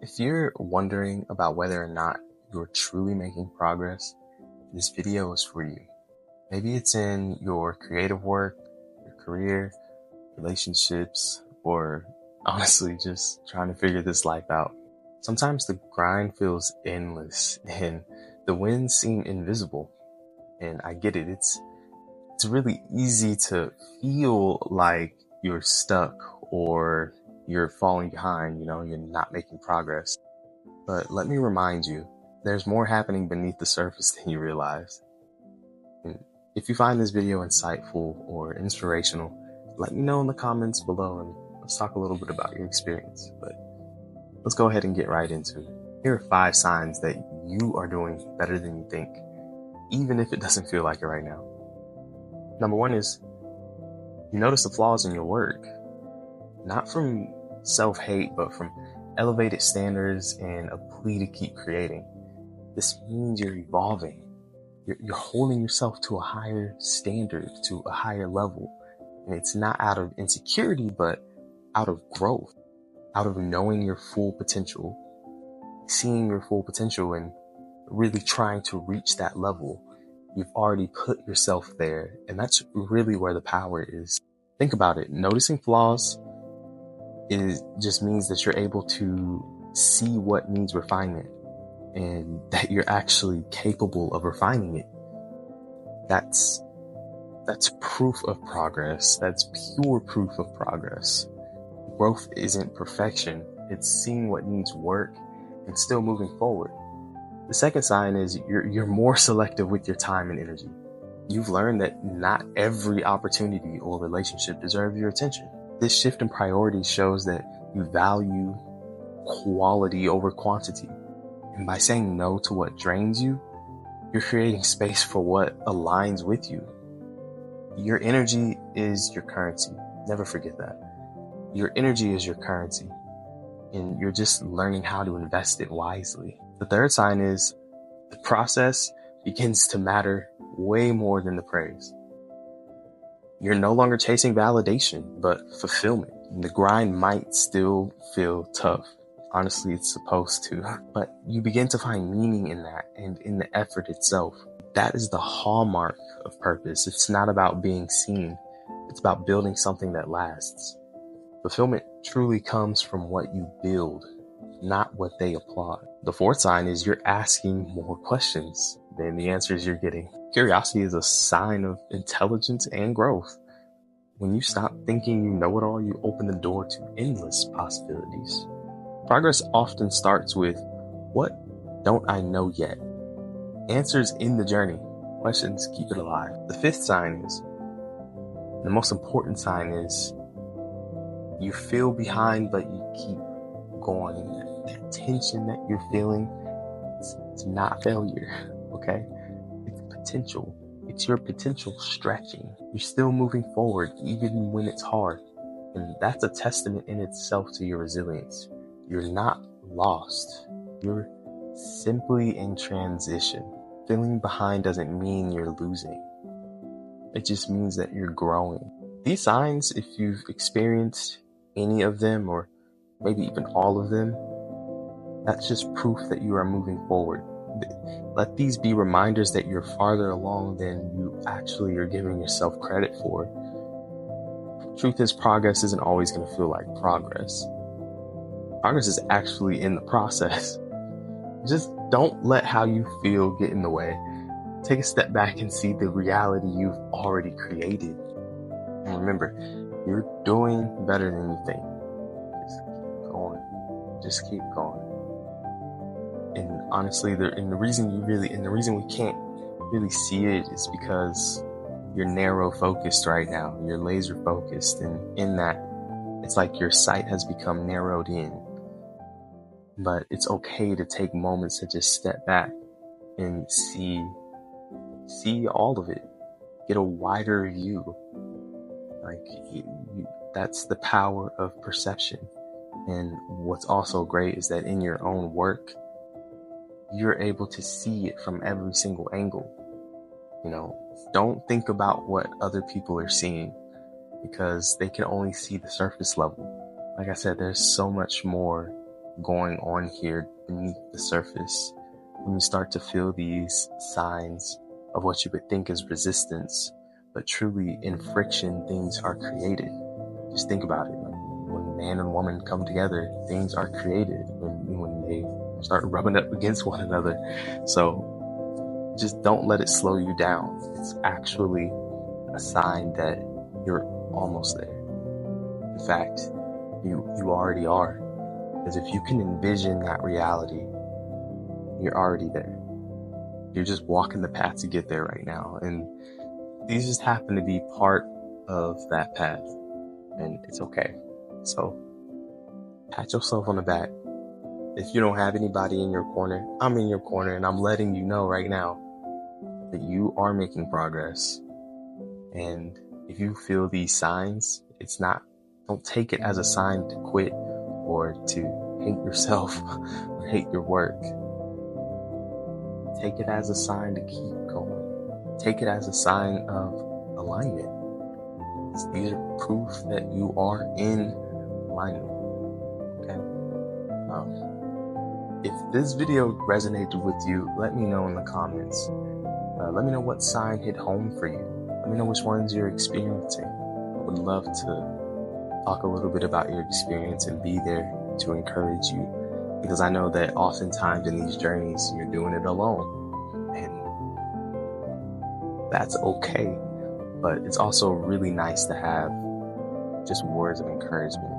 If you're wondering about whether or not you're truly making progress, this video is for you. Maybe it's in your creative work, your career, relationships, or honestly, just trying to figure this life out. Sometimes the grind feels endless and the wins seem invisible. And I get it. It's really easy to feel like you're stuck or you're falling behind, you're not making progress. But let me remind you, there's more happening beneath the surface than you realize. And if you find this video insightful or inspirational, let me know in the comments below and let's talk a little bit about your experience. But let's go ahead and get right into it. Here are 5 signs that you are doing better than you think, even if it doesn't feel like it right now. Number 1 is you notice the flaws in your work, not from self-hate, but from elevated standards and a plea to keep creating. This means you're evolving. You're holding yourself to a higher standard, to a higher level. And it's not out of insecurity, but out of growth, out of knowing your full potential, seeing your full potential and really trying to reach that level. You've already put yourself there, and that's really where the power is. Think about it. Noticing flaws just means that you're able to see what needs refinement and that you're actually capable of refining it. That's proof of progress. That's pure proof of progress. Growth isn't perfection. It's seeing what needs work and still moving forward. The second sign is you're more selective with your time and energy. You've learned that not every opportunity or relationship deserves your attention. This shift in priorities shows that you value quality over quantity. And by saying no to what drains you, you're creating space for what aligns with you. Your energy is your currency. Never forget that. Your energy is your currency, and you're just learning how to invest it wisely. The third sign is the process begins to matter way more than the praise. You're no longer chasing validation, but fulfillment. And the grind might still feel tough. Honestly, it's supposed to. But you begin to find meaning in that and in the effort itself. That is the hallmark of purpose. It's not about being seen. It's about building something that lasts. Fulfillment truly comes from what you build, not what they applaud. The fourth sign is you're asking more questions than the answers you're getting. Curiosity is a sign of intelligence and growth. When you stop thinking you know it all, you open the door to endless possibilities. Progress often starts with, what don't I know yet? Answers in the journey. Questions keep it alive. The fifth sign is, the most important sign is, you feel behind, but you keep going. That tension that you're feeling, it's not failure, okay? It's potential. It's your potential stretching. You're still moving forward, even when it's hard. And that's a testament in itself to your resilience. You're not lost. You're simply in transition. Feeling behind doesn't mean you're losing. It just means that you're growing. These signs, if you've experienced any of them, or maybe even all of them, that's just proof that you are moving forward. Let these be reminders that you're farther along than you actually are giving yourself credit for. Truth is, progress isn't always going to feel like progress. Progress is actually in the process. Just don't let how you feel get in the way. Take a step back and see the reality you've already created. And remember, you're doing better than you think. Just keep going. Just keep going. And honestly, the reason we can't really see it is because you're narrow focused right now. You're laser focused, and in that, it's like your sight has become narrowed in. But it's okay to take moments to just step back and see all of it. Get a wider view. That's the power of perception. And what's also great is that in your own work, you're able to see it from every single angle. Don't think about what other people are seeing, because they can only see the surface level. Like I said, there's so much more going on here beneath the surface, when you start to feel these signs of what you would think is resistance, but truly in friction, things are created. Just think about it. Like when man and woman come together, things are created when they start rubbing up against one another. So just don't let it slow you down. It's actually a sign that you're almost there. In fact, you already are. Because if you can envision that reality, you're already there. You're just walking the path to get there right now. And these just happen to be part of that path. And it's okay. So pat yourself on the back. If you don't have anybody in your corner, I'm in your corner, and I'm letting you know right now that you are making progress. And if you feel these signs, don't take it as a sign to quit or to hate yourself or hate your work. Take it as a sign to keep going. Take it as a sign of alignment. These are proof that you are in alignment. Okay? If this video resonated with you, let me know in the comments. Let me know what sign hit home for you. Let me know which ones you're experiencing. I would love to talk a little bit about your experience and be there to encourage you, because I know that oftentimes in these journeys you're doing it alone, and that's okay. But it's also really nice to have just words of encouragement